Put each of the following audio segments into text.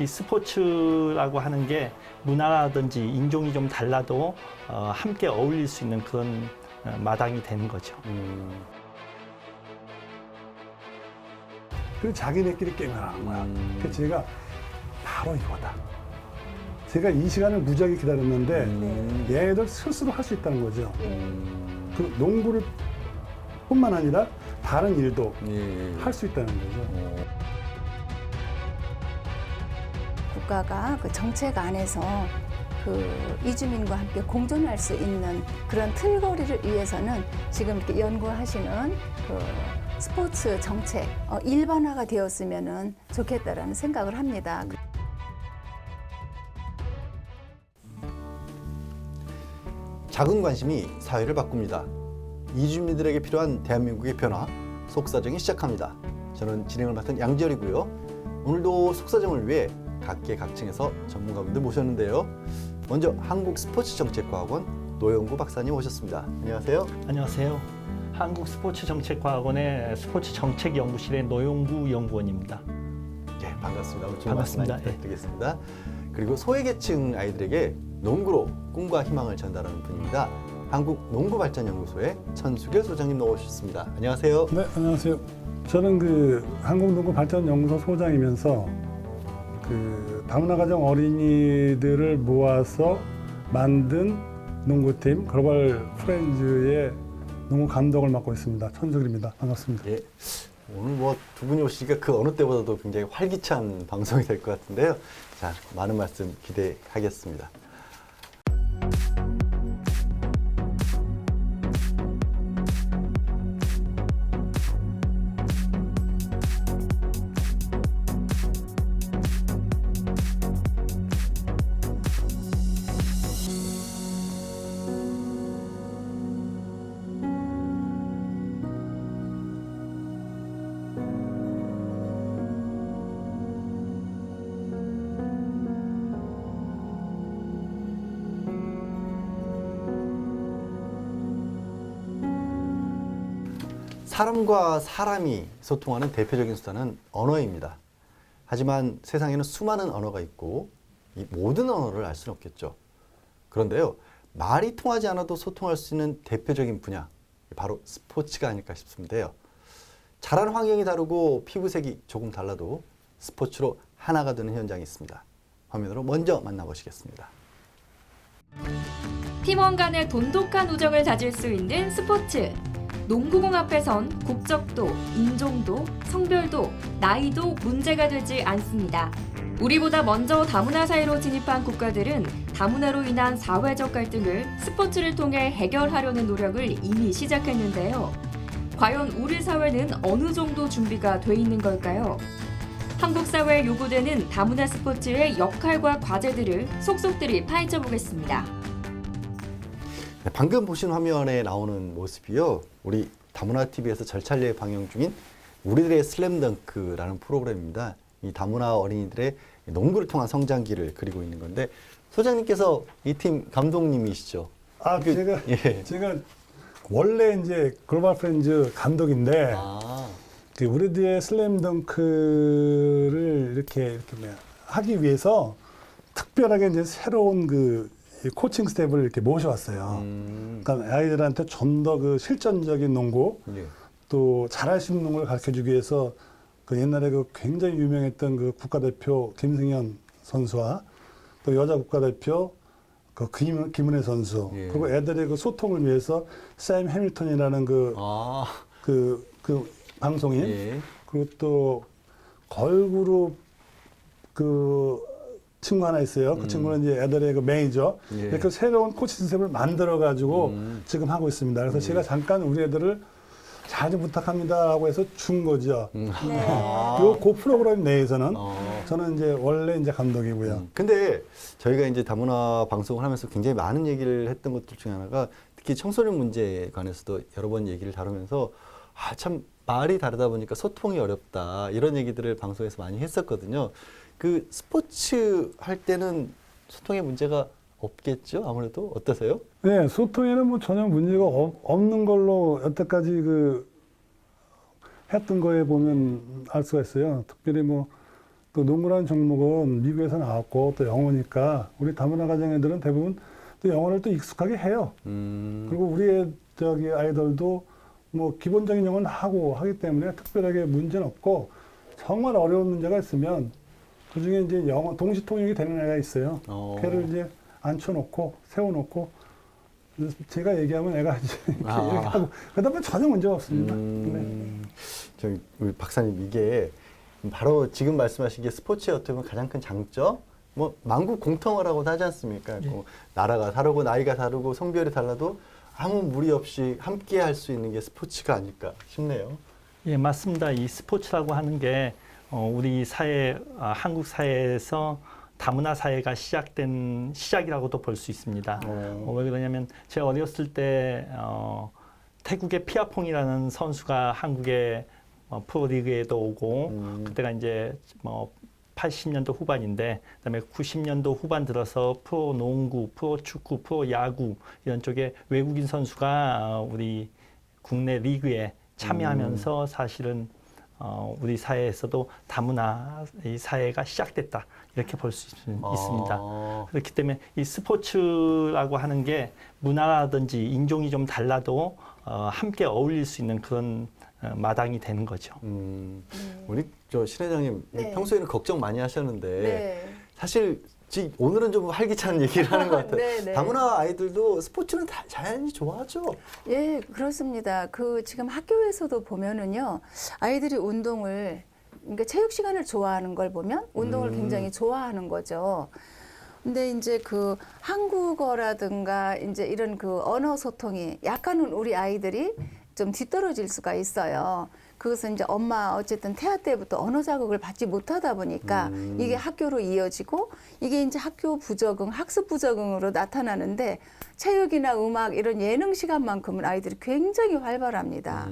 이 스포츠라고 하는 게 문화라든지 인종이 좀 달라도 함께 어울릴 수 있는 그런 마당이 되는 거죠. 그래서 자기네끼리 게임을 하는 거야. 그래서 제가 바로 이거다. 제가 이 시간을 무지하게 기다렸는데 얘네들 스스로 할 수 있다는 거죠. 그 농구를 뿐만 아니라 다른 일도 할 수 있다는 거죠. 국가가 그 정책 안에서 그 이주민과 함께 공존할 수 있는 그런 틀거리를 위해서는 지금 이렇게 연구하시는 그 스포츠 정책 일반화가 되었으면 좋겠다라는 생각을 합니다. 작은 관심이 사회를 바꿉니다. 이주민들에게 필요한 대한민국의 변화, 속사정이 시작합니다. 저는 진행을 맡은 양지열이고요. 오늘도 속사정을 위해 각계각층에서 전문가분들 모셨는데요. 먼저 한국스포츠정책과학원 노영구 박사님 오셨습니다. 안녕하세요. 안녕하세요. 한국스포츠정책과학원의 스포츠정책연구실의 노영구 연구원입니다. 네, 반갑습니다. 오늘 좋은 반갑습니다. 말씀 많이 부탁드리겠습니다. 그리고 소외계층 아이들에게 농구로 꿈과 희망을 전달하는 분입니다. 한국농구발전연구소의 천수길 소장님 나오셨습니다. 안녕하세요. 네, 안녕하세요. 저는 그 한국농구발전연구소 소장이면서 그 다문화 가정 어린이들을 모아서 만든 농구팀 글로벌 프렌즈의 농구 감독을 맡고 있습니다. 천수길입니다. 반갑습니다. 예, 오늘 뭐 두 분이 오시니까 그 어느 때보다도 굉장히 활기찬 방송이 될 것 같은데요. 자, 많은 말씀 기대하겠습니다. 사람과 사람이 소통하는 대표적인 수단은 언어입니다. 하지만 세상에는 수많은 언어가 있고 이 모든 언어를 알 수는 없겠죠. 그런데요, 말이 통하지 않아도 소통할 수 있는 대표적인 분야, 바로 스포츠가 아닐까 싶습니다요. 자란 환경이 다르고 피부색이 조금 달라도 스포츠로 하나가 되는 현장이 있습니다. 화면으로 먼저 만나보시겠습니다. 팀원 간의 돈독한 우정을 다질 수 있는 스포츠. 농구공 앞에선 국적도, 인종도, 성별도, 나이도 문제가 되지 않습니다. 우리보다 먼저 다문화 사회로 진입한 국가들은 다문화로 인한 사회적 갈등을 스포츠를 통해 해결하려는 노력을 이미 시작했는데요. 과연 우리 사회는 어느 정도 준비가 돼 있는 걸까요? 한국 사회에 요구되는 다문화 스포츠의 역할과 과제들을 속속들이 파헤쳐 보겠습니다. 네, 방금 보신 화면에 나오는 모습이요, 우리 다문화 TV에서 절찬리에 방영 중인 우리들의 슬램덩크라는 프로그램입니다. 이 다문화 어린이들의 농구를 통한 성장기를 그리고 있는 건데, 소장님께서 이 팀 감독님이시죠? 아, 제가 원래 이제 글로벌 프렌즈 감독인데 그 우리들의 슬램덩크를 이렇게 하기 위해서 특별하게 이제 새로운 그 코칭 스텝을 이렇게 모셔왔어요. 그러니까 아이들한테 좀 더 그 실전적인 농구, 예. 또 잘할 수 있는 농구를 가르쳐주기 위해서 그 옛날에 그 굉장히 유명했던 그 국가대표 김승현 선수와 또 여자 국가대표 그 김은혜 선수, 예. 그리고 애들의 그 소통을 위해서 샘 해밀턴이라는 그 방송인, 예. 그리고 또 걸그룹 그 친구 하나 있어요. 그 친구는 이제 애들의 그 매니저. 예. 이렇게 새로운 코치 시스템을 만들어가지고 지금 하고 있습니다. 그래서 제가 잠깐 우리 애들을 잘 좀 부탁합니다라고 해서 준 거죠. 그 프로그램 내에서는 저는 이제 원래 이제 감독이고요. 근데 저희가 이제 다문화 방송을 하면서 굉장히 많은 얘기를 했던 것들 중에 하나가 특히 청소년 문제에 관해서도 여러 번 얘기를 다루면서 참 말이 다르다 보니까 소통이 어렵다, 이런 얘기들을 방송에서 많이 했었거든요. 그 스포츠 할 때는 소통의 문제가 없겠죠? 아무래도 어떠세요? 네, 소통에는 뭐 전혀 문제가 없는 걸로 여태까지 그 했던 거에 보면 알 수가 있어요. 특별히 뭐 또 농구라는 종목은 미국에서 나왔고 또 영어니까 우리 다문화 가정 애들은 대부분 또 영어를 또 익숙하게 해요. 그리고 우리의 아이들도 뭐 기본적인 영어는 하고 하기 때문에 특별하게 문제는 없고 정말 어려운 문제가 있으면 그 중에 이제 영어 동시 통역이 되는 애가 있어요. 걔를 이제 앉혀놓고 세워놓고 제가 얘기하면 애가 이제 이렇게 하고 그다음에 전혀 문제가 없습니다. 네. 저기 우리 박사님 이게 바로 지금 말씀하신 게 스포츠의 어떻게 보면 가장 큰 장점, 뭐 만국 공통어라고도 하지 않습니까? 뭐 나라가 다르고 나이가 다르고 성별이 달라도 아무 무리 없이 함께 할 수 있는 게 스포츠가 아닐까 싶네요. 예, 맞습니다. 이 스포츠라고 하는 게 우리 사회, 한국 사회에서 다문화 사회가 시작된 시작이라고도 볼 수 있습니다. 왜 그러냐면 제가 어렸을 때 태국의 피아퐁이라는 선수가 한국의 프로리그에도 오고 그때가 이제 뭐 80년도 후반인데 그다음에 90년도 후반 들어서 프로 농구, 프로 축구, 프로 야구 이런 쪽에 외국인 선수가 우리 국내 리그에 참여하면서 사실은 우리 사회에서도 다문화 이 사회가 시작됐다 이렇게 볼 수 있습니다. 그렇기 때문에 이 스포츠라고 하는 게 문화라든지 인종이 좀 달라도 함께 어울릴 수 있는 그런 마당이 되는 거죠. 우리 저 신 회장님 네. 평소에는 걱정 많이 하셨는데 네. 사실 오늘은 좀 활기찬 얘기를 하는 것 같아요. 네, 네. 다문화 아이들도 스포츠는 자연히 좋아하죠. 예, 그렇습니다. 그 지금 학교에서도 보면은요, 아이들이 운동을, 그러니까 체육 시간을 좋아하는 걸 보면 운동을 굉장히 좋아하는 거죠. 근데 이제 그 한국어라든가 이제 이런 그 언어 소통이 약간은 우리 아이들이 좀 뒤떨어질 수가 있어요. 그것은 이제 엄마 어쨌든 태아 때부터 언어 자극을 받지 못하다 보니까 이게 학교로 이어지고 이게 이제 학교 부적응, 학습 부적응으로 나타나는데 체육이나 음악 이런 예능 시간만큼은 아이들이 굉장히 활발합니다.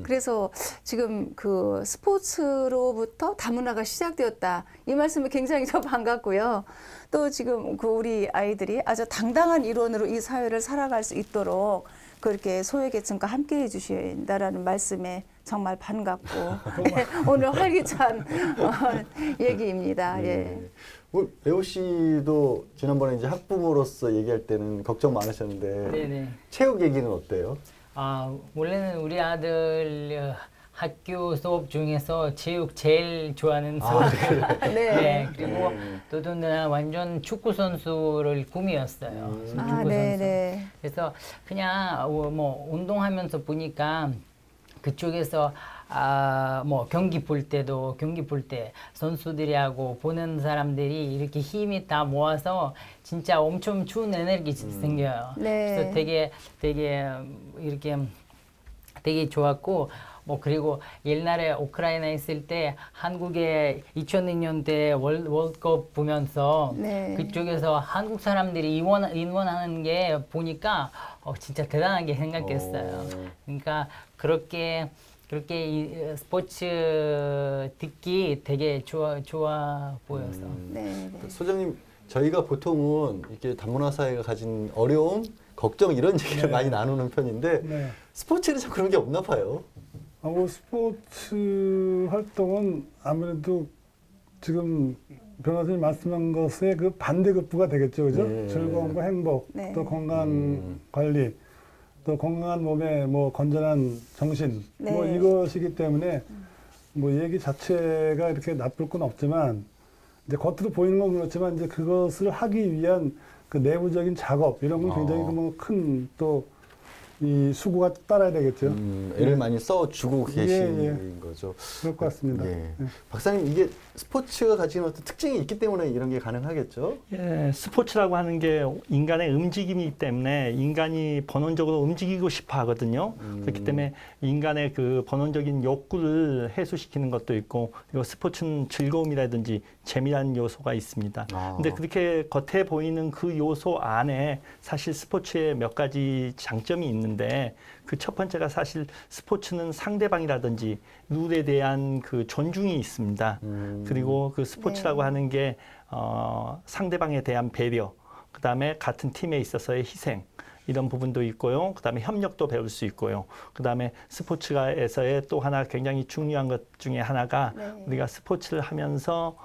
그래서 지금 그 스포츠로부터 다문화가 시작되었다. 이 말씀은 굉장히 저 반갑고요. 또 지금 그 우리 아이들이 아주 당당한 일원으로 이 사회를 살아갈 수 있도록 그렇게 소외계층과 함께 해주신다라는 말씀에 정말 반갑고 네, 오늘 활기찬 얘기입니다. 예. 레오 씨도 지난번에 이제 학부모로서 얘기할 때는 걱정 많으셨는데 네네. 체육 얘기는 어때요? 원래는 우리 아들 학교 수업 중에서 체육 제일 좋아하는 수업. 네. 네. 그리고 또도 누나 완전 축구 선수를 꿈이었어요. 축구 아, 선수. 네네. 그래서 그냥 뭐 운동하면서 보니까 그쪽에서 뭐 경기 볼 때 선수들이하고 보는 사람들이 이렇게 힘이 다 모아서 진짜 엄청 추운 에너지 생겨요. 네. 그래서 되게 이렇게 되게 좋았고 뭐 그리고 옛날에 우크라이나 있을 때 한국에 2002년대 월드컵 보면서 네. 그쪽에서 한국 사람들이 응원하는 게 보니까 진짜 대단하게 생각했어요. 그러니까 그렇게 이 스포츠 듣기 되게 좋아 보여서. 네. 소장님, 저희가 보통은 이렇게 다문화 사회가 가진 어려움, 걱정 이런 얘기를 많이 나누는 편인데 네. 스포츠는 좀 그런 게 없나 봐요. 스포츠 활동은 아무래도 지금 변호사님 말씀한 것의 그 반대급부가 되겠죠, 그죠? 네. 즐거움과 행복, 네. 또 건강 관리, 또 건강한 몸에 뭐 건전한 정신, 네. 뭐 이것이기 때문에 뭐 얘기 자체가 이렇게 나쁠 건 없지만 이제 겉으로 보이는 건 그렇지만 이제 그것을 하기 위한 그 내부적인 작업 이런 건 굉장히 큰 또 이 수고가 따라야 되겠죠. 애를 많이 써주고 계신 예. 거죠. 그럴 것 같습니다. 예. 예. 박사님, 이게 스포츠가 가지는 어떤 특징이 있기 때문에 이런 게 가능하겠죠? 예, 스포츠라고 하는 게 인간의 움직임이기 때문에 인간이 본원적으로 움직이고 싶어 하거든요. 그렇기 때문에 인간의 그 본원적인 욕구를 해소시키는 것도 있고, 그리고 스포츠는 즐거움이라든지 재미라는 요소가 있습니다. 근데 그렇게 겉에 보이는 그 요소 안에 사실 스포츠에 몇 가지 장점이 있는데, 그 첫 번째가 사실 스포츠는 상대방이라든지 룰에 대한 그 존중이 있습니다. 그리고 그 스포츠라고 하는 게 상대방에 대한 배려, 그 다음에 같은 팀에 있어서의 희생, 이런 부분도 있고요. 그 다음에 협력도 배울 수 있고요. 그 다음에 스포츠에서의 또 하나 굉장히 중요한 것 중에 하나가 네. 우리가 스포츠를 하면서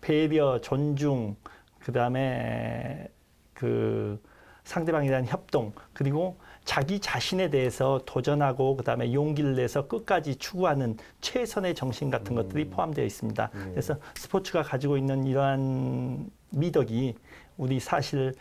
배려, 존중, 그다음에 그 상대방에 대한 협동, 그리고 자기 자신에 대해서 도전하고 그다음에 용기를 내서 끝까지 추구하는 최선의 정신 같은 것들이 포함되어 있습니다. 그래서 스포츠가 가지고 있는 이러한 미덕이 우리 사실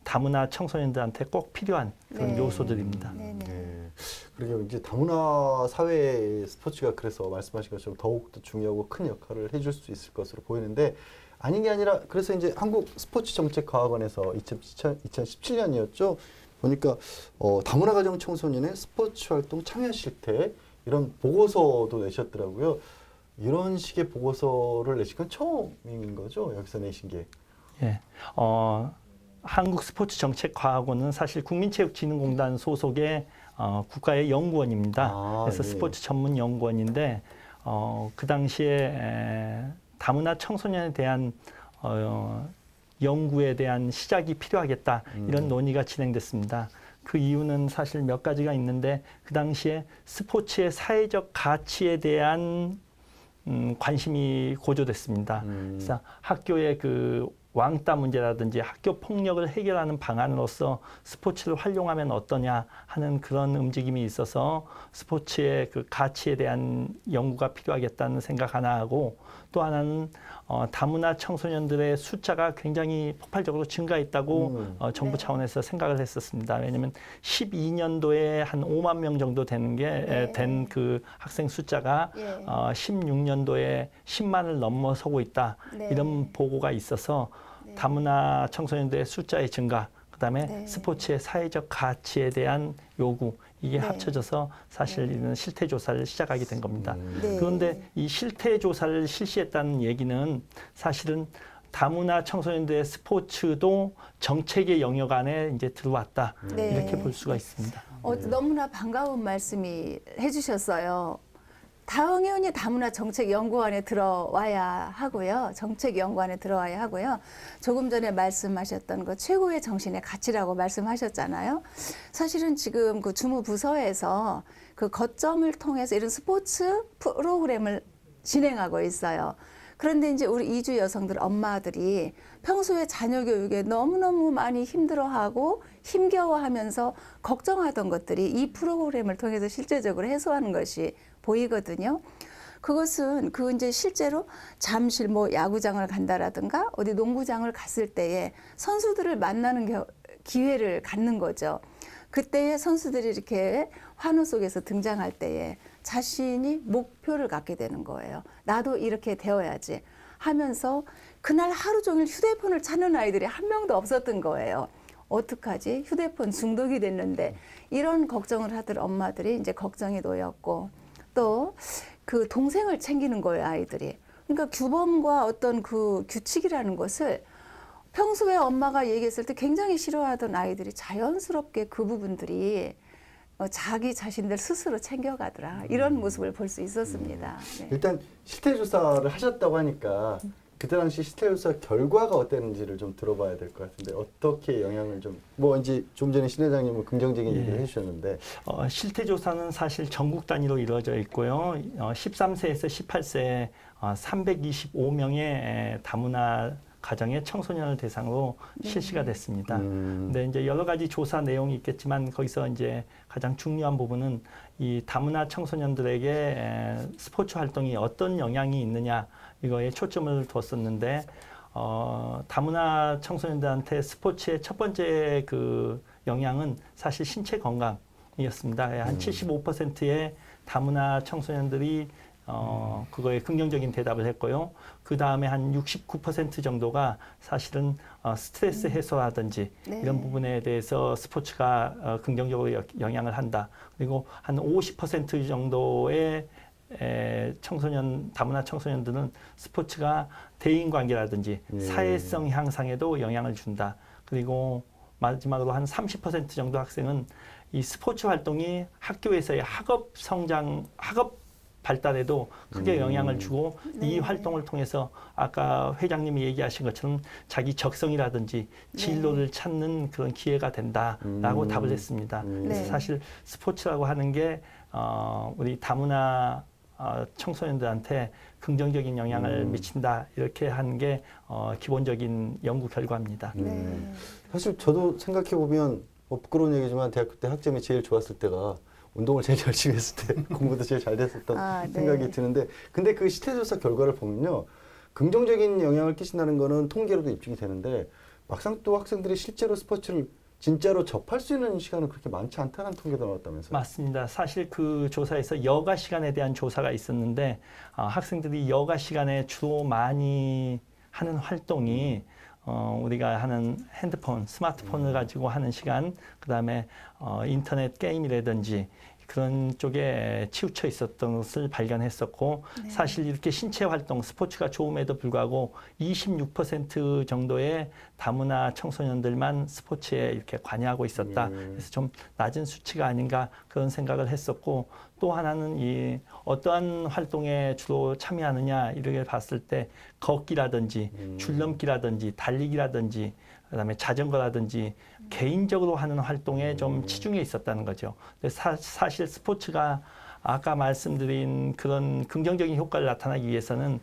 다문화 청소년들한테 꼭 필요한 그런 네. 요소들입니다. 네네. 네. 그리고 이제 다문화 사회의 스포츠가 그래서 말씀하신 것처럼 더욱더 중요하고 큰 역할을 해줄 수 있을 것으로 보이는데 아닌 게 아니라 그래서 이제 한국 스포츠 정책 과학원에서 2017년이었죠. 보니까 다문화 가정 청소년의 스포츠 활동 참여 실태 이런 보고서도 내셨더라고요. 이런 식의 보고서를 내신 건 처음인 거죠? 여기서 내신 게. 예. 한국 스포츠 정책 과학원은 사실 국민체육진흥공단 소속의 국가의 연구원입니다. 그래서 예. 스포츠 전문 연구원인데 그 당시에 다문화 청소년에 대한 연구에 대한 시작이 필요하겠다 이런 논의가 진행됐습니다. 그 이유는 사실 몇 가지가 있는데 그 당시에 스포츠의 사회적 가치에 대한 관심이 고조됐습니다. 그래서 학교의 그 왕따 문제라든지 학교 폭력을 해결하는 방안으로서 스포츠를 활용하면 어떠냐 하는 그런 움직임이 있어서 스포츠의 그 가치에 대한 연구가 필요하겠다는 생각 하나 하고 또 하나는 다문화 청소년들의 숫자가 굉장히 폭발적으로 증가했다고 정부 차원에서 생각을 했었습니다. 왜냐하면 12년도에 한 5만 명 정도 되는 게 된 그 학생 숫자가 16년도에 10만을 넘어서고 있다. 네. 이런 보고가 있어서 다문화 청소년들의 숫자의 증가, 그다음에 스포츠의 사회적 가치에 대한 요구 이게 합쳐져서 사실 이런 실태 조사를 시작하게 된 겁니다. 네. 그런데 이 실태 조사를 실시했다는 얘기는 사실은 다문화 청소년들의 스포츠도 정책의 영역 안에 이제 들어왔다 네. 이렇게 볼 수가 있습니다. 너무나 반가운 말씀이 해주셨어요. 당연히 다문화 정책연구원에 들어와야 하고요. 정책연구원에 들어와야 하고요. 조금 전에 말씀하셨던 그 최고의 정신의 가치라고 말씀하셨잖아요. 사실은 지금 그 주무부서에서 그 거점을 통해서 이런 스포츠 프로그램을 진행하고 있어요. 그런데 이제 우리 이주 여성들 엄마들이 평소에 자녀 교육에 너무너무 많이 힘들어하고 힘겨워하면서 걱정하던 것들이 이 프로그램을 통해서 실제적으로 해소하는 것이 보이거든요. 그것은 그 이제 실제로 잠실 뭐 야구장을 간다라든가 어디 농구장을 갔을 때에 선수들을 만나는 기회를 갖는 거죠. 그때에 선수들이 이렇게 환호 속에서 등장할 때에 자신이 목표를 갖게 되는 거예요. 나도 이렇게 되어야지 하면서 그날 하루 종일 휴대폰을 찾는 아이들이 한 명도 없었던 거예요. 어떡하지? 휴대폰 중독이 됐는데 이런 걱정을 하던 엄마들이 이제 걱정이 놓였고 또 그 동생을 챙기는 거예요, 아이들이. 그러니까 규범과 어떤 그 규칙이라는 것을 평소에 엄마가 얘기했을 때 굉장히 싫어하던 아이들이 자연스럽게 그 부분들이 자기 자신들 스스로 챙겨가더라. 이런 모습을 볼 수 있었습니다. 네. 일단 실태 조사를 하셨다고 하니까 그때 당시 실태 조사 결과가 어땠는지를 좀 들어봐야 될 것 같은데 어떻게 영향을 뭐 이제 좀 전에 신 회장님은 긍정적인 얘기를 해주셨는데 실태 조사는 사실 전국 단위로 이루어져 있고요. 13세에서 18세 325명의 다문화 가정의 청소년을 대상으로 실시가 됐습니다. 근데 이제 여러 가지 조사 내용이 있겠지만 거기서 이제 가장 중요한 부분은 이 다문화 청소년들에게 스포츠 활동이 어떤 영향이 있느냐 이거에 초점을 뒀었는데 다문화 청소년들한테 스포츠의 첫 번째 그 영향은 사실 신체 건강이었습니다. 한 75%의 다문화 청소년들이 그거에 긍정적인 대답을 했고요. 그 다음에 한 69% 정도가 사실은 스트레스 해소라든지 이런 부분에 대해서 스포츠가 긍정적으로 영향을 한다. 그리고 한 50% 정도의 다문화 청소년들은 스포츠가 대인관계라든지 사회성 향상에도 영향을 준다. 그리고 마지막으로 한 30% 정도 학생은 이 스포츠 활동이 학교에서의 학업 발달에도 크게 영향을 주고 이 활동을 통해서 아까 회장님이 얘기하신 것처럼 자기 적성이라든지 진로를 찾는 그런 기회가 된다라고 답을 했습니다. 그래서 사실 스포츠라고 하는 게 우리 다문화 청소년들한테 긍정적인 영향을 미친다 이렇게 하는 게 기본적인 연구 결과입니다. 네. 사실 저도 생각해 보면 부끄러운 얘기지만 대학교 때 학점이 제일 좋았을 때가 운동을 제일 열심히 했을 때 공부도 제일 잘 됐었던 네. 생각이 드는데 근데 그 시태조사 결과를 보면요. 긍정적인 영향을 끼친다는 거는 통계로도 입증이 되는데 막상 또 학생들이 실제로 스포츠를 진짜로 접할 수 있는 시간은 그렇게 많지 않다는 통계도 나왔다면서요? 맞습니다. 사실 그 조사에서 여가 시간에 대한 조사가 있었는데 학생들이 여가 시간에 주로 많이 하는 활동이 우리가 하는 핸드폰, 스마트폰을 가지고 하는 시간, 그다음에 인터넷 게임이라든지 그런 쪽에 치우쳐 있었던 것을 발견했었고 사실 이렇게 신체 활동, 스포츠가 좋음에도 불구하고 26% 정도의 다문화 청소년들만 스포츠에 이렇게 관여하고 있었다. 그래서 좀 낮은 수치가 아닌가 그런 생각을 했었고 또 하나는 이 어떠한 활동에 주로 참여하느냐 이렇게 봤을 때 걷기라든지 줄넘기라든지 달리기라든지 그다음에 자전거라든지 개인적으로 하는 활동에 좀 치중해 있었다는 거죠. 사실 스포츠가 아까 말씀드린 그런 긍정적인 효과를 나타나기 위해서는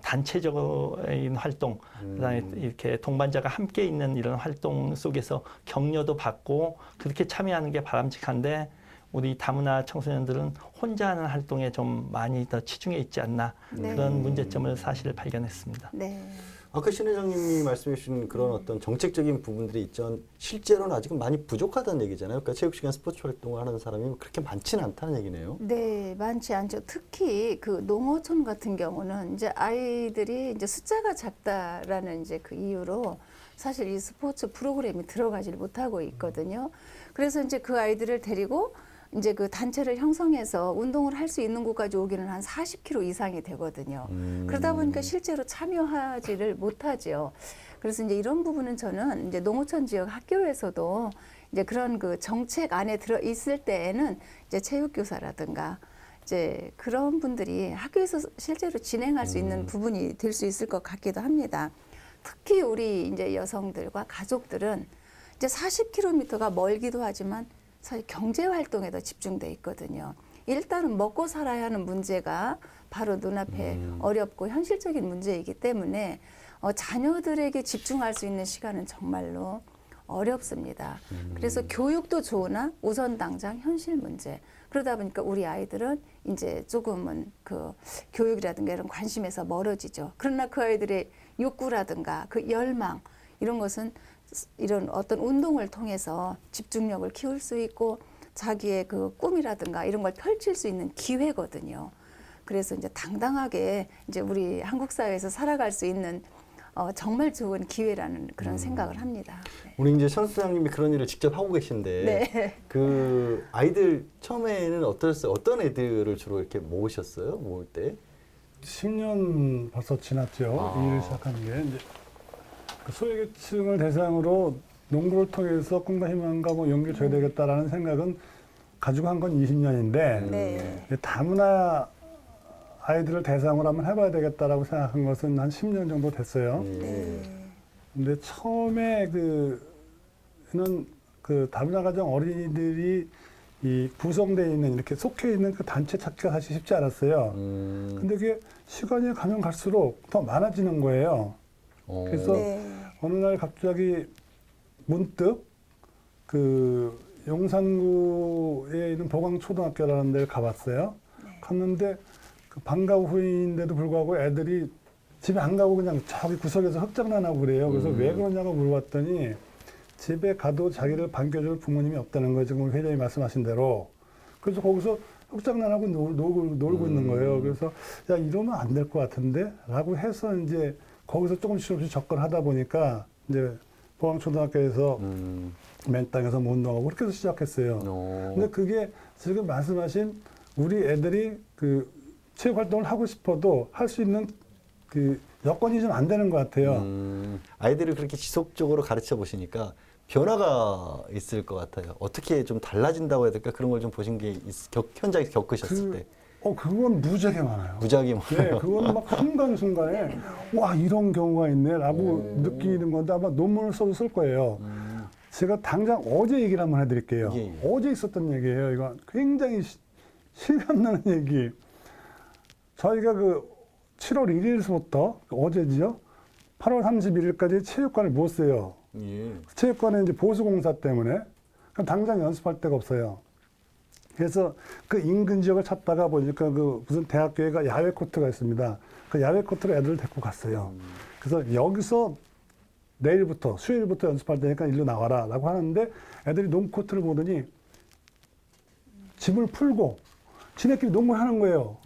단체적인 활동, 그다음에 이렇게 동반자가 함께 있는 이런 활동 속에서 격려도 받고 그렇게 참여하는 게 바람직한데 우리 다문화 청소년들은 혼자 하는 활동에 좀 많이 더 치중해 있지 않나 그런 문제점을 사실 발견했습니다. 네. 아까 신 회장님이 말씀해 주신 그런 어떤 정책적인 부분들이 있지만 실제로는 아직은 많이 부족하다는 얘기잖아요. 그러니까 체육시간 스포츠 활동을 하는 사람이 그렇게 많지는 않다는 얘기네요. 네, 많지 않죠. 특히 그 농어촌 같은 경우는 이제 아이들이 이제 숫자가 작다라는 이제 그 이유로 사실 이 스포츠 프로그램이 들어가질 못하고 있거든요. 그래서 이제 그 아이들을 데리고 이제 그 단체를 형성해서 운동을 할 수 있는 곳까지 오기는 한 40km 이상이 되거든요. 그러다 보니까 실제로 참여하지를 못하죠. 그래서 이제 이런 부분은 저는 이제 농어촌 지역 학교에서도 이제 그런 그 정책 안에 들어 있을 때에는 이제 체육교사라든가 이제 그런 분들이 학교에서 실제로 진행할 수 있는 부분이 될 수 있을 것 같기도 합니다. 특히 우리 이제 여성들과 가족들은 이제 40km가 멀기도 하지만 사실 경제 활동에도 집중돼 있거든요. 일단은 먹고 살아야 하는 문제가 바로 눈앞에 어렵고 현실적인 문제이기 때문에 자녀들에게 집중할 수 있는 시간은 정말로 어렵습니다. 그래서 교육도 좋으나 우선 당장 현실 문제. 그러다 보니까 우리 아이들은 이제 조금은 그 교육이라든가 이런 관심에서 멀어지죠. 그러나 그 아이들의 욕구라든가 그 열망 이런 것은 이런 어떤 운동을 통해서 집중력을 키울 수 있고 자기의 그 꿈이라든가 이런 걸 펼칠 수 있는 기회거든요. 그래서 이제 당당하게 이제 우리 한국 사회에서 살아갈 수 있는 정말 좋은 기회라는 그런 생각을 합니다. 네. 우리 이제 천 소장님이 그런 일을 직접 하고 계신데 네. 그 아이들 처음에는 어떠셨어요? 어떤 애들을 주로 이렇게 모으셨어요? 모을 때? 10년 벌써 지났죠. 이 일을 시작한 게 이제 그 소외계층을 대상으로 농구를 통해서 꿈과 희망과 뭐 용기를 줘야 되겠다라는 생각은 가지고 한 건 20년인데 네. 다문화 아이들을 대상으로 한번 해봐야 되겠다라고 생각한 것은 한 10년 정도 됐어요. 네. 근데 처음에 그는 그 다문화 가정 어린이들이 이 구성되어 있는 이렇게 속해 있는 그 단체 찾기가 사실 쉽지 않았어요. 근데 그게 시간이 가면 갈수록 더 많아지는 거예요. 그래서 네. 어느 날 갑자기 문득 그 용산구에 있는 보광초등학교라는 데를 가봤어요. 갔는데 그 방과 후인데도 불구하고 애들이 집에 안 가고 그냥 저기 구석에서 흑장난하고 그래요. 그래서 왜 그러냐고 물어봤더니 집에 가도 자기를 반겨줄 부모님이 없다는 거죠. 지금 회장님이 말씀하신 대로. 그래서 거기서 흑장난하고 놀고 있는 거예요. 그래서 야 이러면 안 될 것 같은데? 라고 해서 이제 거기서 조금씩 접근하다 보니까 이제 보광초등학교에서 맨 땅에서 뭐 운동하고 그렇게 해서 시작했어요. 근데 그게 지금 말씀하신 우리 애들이 그 체육 활동을 하고 싶어도 할 수 있는 그 여건이 좀 안 되는 것 같아요. 아이들을 그렇게 지속적으로 가르쳐 보시니까 변화가 있을 것 같아요. 어떻게 좀 달라진다고 해야 될까? 그런 걸 좀 보신 게 현장에서 겪으셨을 때. 그건 무지하게 많아요. 무지하게 많아요. 네, 그거는 막 순간순간에 와 이런 경우가 있네라고 느끼는 건데 아마 논문을 써도 쓸 거예요. 제가 당장 어제 얘기를 한번 해드릴게요. 예. 어제 있었던 얘기예요. 이거 굉장히 실감나는 얘기. 저희가 그 7월 1일부터 어제지요. 8월 31일까지 체육관을 못 써요. 예. 체육관은 이제 보수공사 때문에 그럼 당장 연습할 데가 없어요. 그래서 그 인근 지역을 찾다가 보니까 그 무슨 대학교에가 야외 코트가 있습니다. 그 야외 코트로 애들을 데리고 갔어요. 그래서 여기서 내일부터 수요일부터 연습할 테니까 일로 나와라라고 하는데 애들이 농구 코트를 보더니 짐을 풀고 지네끼리 농구를 하는 거예요.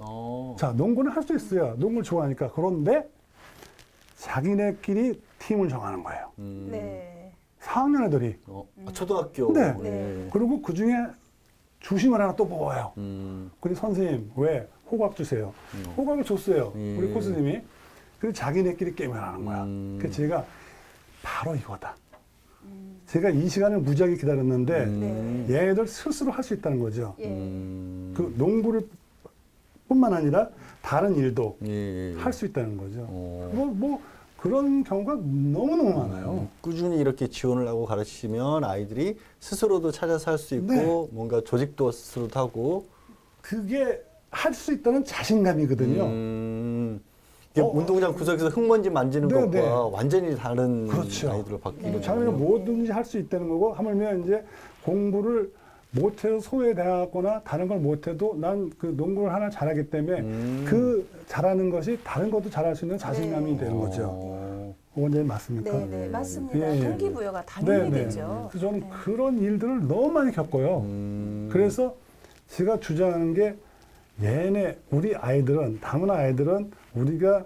자, 농구는 할 수 있어요. 농구를 좋아하니까. 그런데 자기네끼리 팀을 정하는 거예요. 네. 4학년 애들이. 초등학교. 네. 네. 그리고 그 중에 주심을 하나 또 뽑아요. 음. 그리고 선생님, 왜 호각 주세요? 호각을 줬어요. 우리 코스님이. 그래서 자기네끼리 게임을 하는 거야. 그래서 제가 바로 이거다. 제가 이 시간을 무지하게 기다렸는데 얘네들 스스로 할 수 있다는 거죠. 예. 그 농구를 뿐만 아니라 다른 일도 예. 할 수 있다는 거죠. 뭐 그런 경우가 너무너무 많아요. 꾸준히 이렇게 지원을 하고 가르치시면 아이들이 스스로도 찾아서 할 수 있고 네. 뭔가 조직도 스스로도 하고 그게 할 수 있다는 자신감이거든요. 이게 운동장 구석에서 흙먼지 만지는 네, 것과 네. 완전히 다른 그렇죠. 아이들로 바뀌는 자기가 거군요. 뭐든지 할 수 있다는 거고 하물며 이제 공부를 못해서 소외되거나 다른 걸 못해도 난 그 농구를 하나 잘하기 때문에 그 잘하는 것이 다른 것도 잘할 수 있는 자신감이 네. 되는 거죠. 원장님 맞습니까? 네, 네, 맞습니다. 예, 예. 동기부여가 당연히 네, 네. 되죠. 그래서 저는 네. 그런 일들을 너무 많이 겪어요. 그래서 제가 주장하는 게 얘네 우리 아이들은 다문화 아이들은 우리가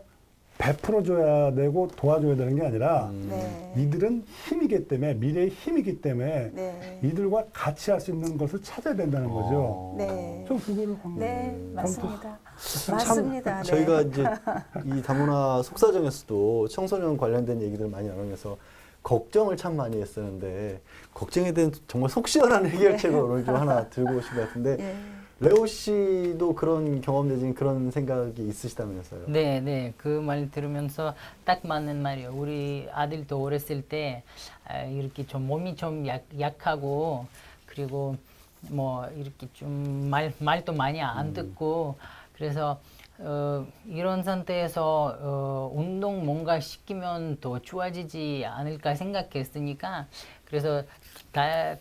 베풀어줘야 되고 도와줘야 되는 게 아니라 네. 이들은 힘이기 때문에 미래의 힘이기 때문에 네. 이들과 같이 할 수 있는 것을 찾아야 된다는 거죠. 네. 좀 그거를 네, 맞습니다. 참 맞습니다. 네. 저희가 이제 이 다문화 속사정에서도 청소년 관련된 얘기들 많이 나누면서 걱정을 참 많이 했었는데 걱정에 대한 정말 속 시원한 해결책을 오늘 좀 하나 들고 오신 것 같은데 예. 레오 씨도 그런 경험 내지는 그런 생각이 있으시다면서요? 네, 네. 그 말 들으면서 딱 맞는 말이에요. 우리 아들도 어렸을 때 이렇게 좀 몸이 좀 약하고 그리고 뭐 이렇게 좀 말도 많이 안 듣고 그래서 이런 상태에서 운동 뭔가 시키면 더 좋아지지 않을까 생각했으니까 그래서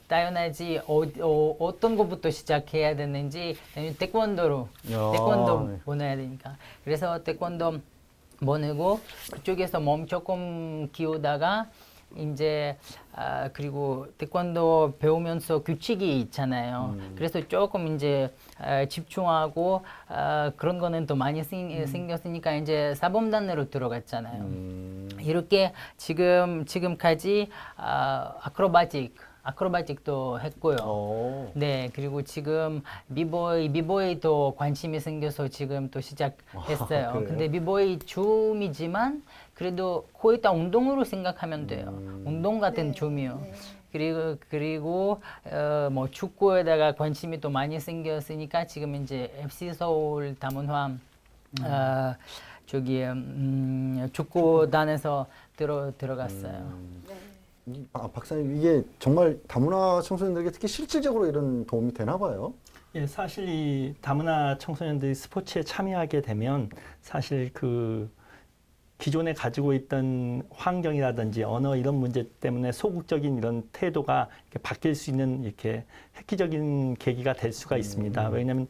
당연하지 어떤 것부터 시작해야 되는지 태권도로 태권도 보내야 되니까 그래서 태권도 보내고 그쪽에서 몸 조금 키우다가 이제 그리고 태권도 배우면서 규칙이 있잖아요. 그래서 조금 이제 집중하고 그런 거는 더 많이 생겼으니까 이제 사범단으로 들어갔잖아요. 이렇게 지금까지 아크로바틱도 했고요. 네, 그리고 지금 비보이도 관심이 생겨서 지금 또 시작했어요. 그래요? 근데 비보이 춤이지만 그래도 거의 다 운동으로 생각하면 돼요. 운동 같은 춤이요. 그리고 뭐 축구에다가 관심이 또 많이 생겼으니까 지금 이제 FC 서울 다문화 축구단에서 들어갔어요. 박사님 이게 정말 다문화 청소년들에게 특히 실질적으로 이런 도움이 되나 봐요. 예, 사실 이 다문화 청소년들이 스포츠에 참여하게 되면 사실 그 기존에 가지고 있던 환경이라든지 언어 이런 문제 때문에 소극적인 이런 태도가 이렇게 바뀔 수 있는 이렇게 획기적인 계기가 될 수가 있습니다. 왜냐하면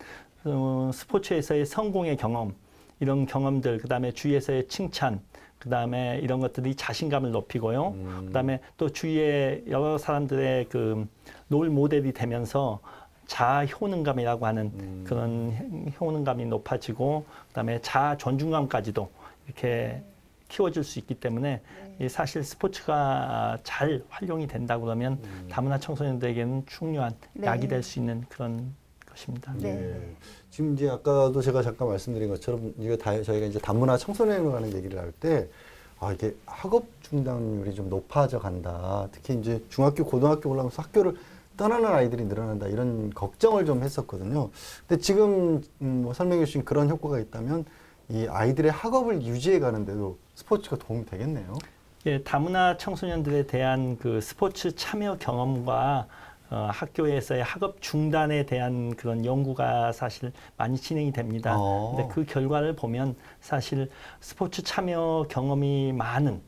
스포츠에서의 성공의 경험, 이런 경험들, 그다음에 주위에서의 칭찬, 그다음에 이런 것들이 자신감을 높이고요. 그다음에 또 주위에 여러 사람들의 그 롤 모델이 되면서 자아 효능감이라고 하는 그런 효능감이 높아지고 그다음에 자아 존중감까지도 이렇게 키워줄 수 있기 때문에 이 사실 스포츠가 잘 활용이 된다 그러면 다문화 청소년들에게는 중요한 네. 약이 될 수 있는 그런 것입니다. 네. 지금 이제 아까도 제가 잠깐 말씀드린 것처럼 이거 저희가 이제 다문화 청소년으로 가는 얘기를 할 때 이게 학업 중단율이 좀 높아져 간다. 특히 이제 중학교, 고등학교 올라가면서 학교를 떠나는 아이들이 늘어난다. 이런 걱정을 좀 했었거든요. 근데 지금 뭐 설명해 주신 그런 효과가 있다면 이 아이들의 학업을 유지해 가는데도 스포츠가 도움이 되겠네요. 예, 다문화 청소년들에 대한 그 스포츠 참여 경험과 학교에서의 학업 중단에 대한 그런 연구가 사실 많이 진행이 됩니다. 근데 그 결과를 보면 사실 스포츠 참여 경험이 많은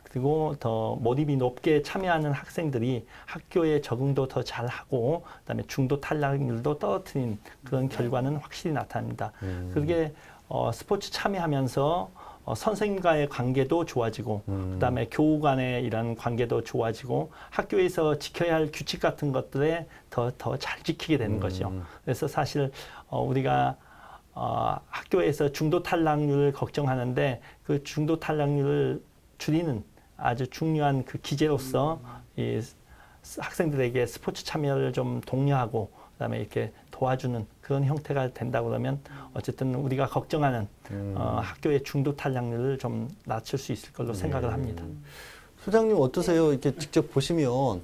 그리고 더 몰입이 높게 참여하는 학생들이 학교에 적응도 더 잘하고 그다음에 중도 탈락률도 떨어뜨린 그런 결과는 확실히 나타납니다. 그게 스포츠 참여하면서 선생님과의 관계도 좋아지고 그다음에 교우 간의 이런 관계도 좋아지고 학교에서 지켜야 할 규칙 같은 것들에 더 잘 지키게 되는 거죠. 그래서 사실 우리가 학교에서 중도 탈락률을 걱정하는데 그 중도 탈락률을 줄이는 아주 중요한 그 기제로서 이 학생들에게 스포츠 참여를 좀 독려하고 그다음에 이렇게 도와주는 그런 형태가 된다 그러면 어쨌든 우리가 걱정하는 학교의 중도 탈락률을 좀 낮출 수 있을 걸로 생각을 합니다. 소장님 어떠세요? 이렇게 직접 보시면